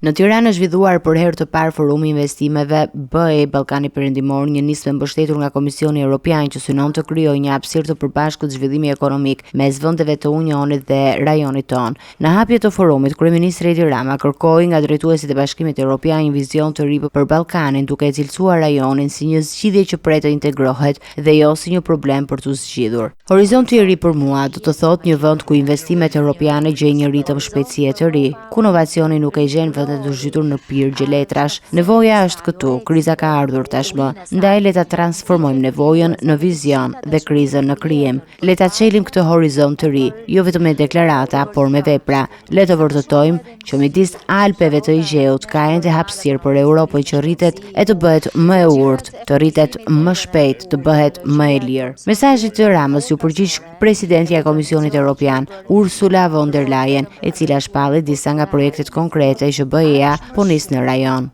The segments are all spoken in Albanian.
Në Tiranë është zhvilluar për herë të parë forumi investimeve BE Ballkani Perëndimor, një nismë e mbështetur nga Komisioni Evropian që synon të krijojë një hapësirë të përbashkët zhvillimi ekonomik mes vendeve të Unionit dhe rajonit tonë. Në hapje të forumit, kryeministri Edi Rama kërkoi nga drejtuesit e Bashkimit Evropian një vizion të ri për Ballkanin, duke e cilësuar rajonin si një zgjidhje që pret të integrohet dhe jo si një problem për të zgjidhur. Horizonti i ri për mua do të thotë një vend ku investimet europiane gjejnë një ritëm shpejtësie të ri, ku inovacioni nuk e gjen vendet të zhytur në pirgje letrash. Nevoja është këtu, kriza ka ardhur tashmë. Ndaj le ta transformojmë nevojën në vizion dhe krizën në krijim. Le ta çelim këtë horizont të ri, jo vetëm me deklarata, por me vepra. Le të vërtetojmë që midis Alpeve të Egjeut ka ende hapësirë për Europën që rritet e të bëhet më e urtë, të rritet më shpejt, të bëhet më e lirë. Mesazhi të Ramës ju përgjigj presidentja e Komisionit Evropian, Ursula von der Leyen, e cila shpalli disa nga projektet konkrete që BE-ja po nis në rajon.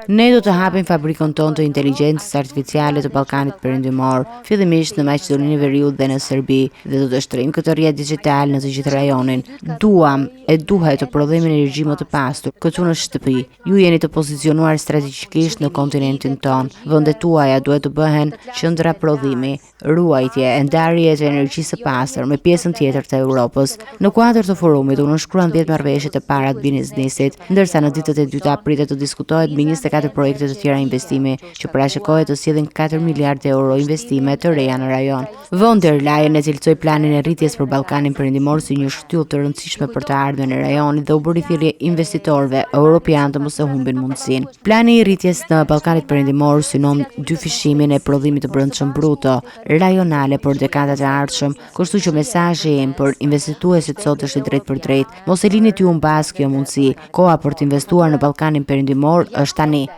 Ne do të hapim fabrikën tonë të inteligjencës artificiale të Ballkanit Perëndimor, fillimisht në Maqedoninë e Veriut dhe në Serbi, dhe do të shtrijmë këtë rrjet digjital në të gjithë rajonin. Duam e duhet të prodhojmë energji më të pastur këtu në shtëpi. Ju jeni të pozicionuar strategjikisht në kontinentin ton. Vendet tuaja duhet të bëhen qendra prodhimi, ruajtje e ndarje të energjisë së pastër me pjesën tjetër të Europës. Në kuadër të forumit u nënshkruan 10 marrëveshje të para të biznesit, ndërsa në ditët e dyta pritet të diskutohet mbi 24 projekte të tjera investimi që parashikohet të sjellin 4 miliardë euro investime të reja në rajon. Von der Leyen e cilësoi planin e rritjes për Ballkanin Perëndimor si një shtyllë të rëndësishme për të ardhmen e rajonit dhe u bëri thirrje investitorëve europian të mos e humbin mundësinë. Plani i rritjes në Ballkanit Perëndimor synon dyfishimin e prodhimit të brendshëm bruto rajonale për dekadat e ardhshëm, kështu që mesazhi im për investituesit sot është i drejtë për drejtë. Mos e lini t'ju humbas kjo mundësi. Koha për të investuar në Ballkanin Perëndimor është tani.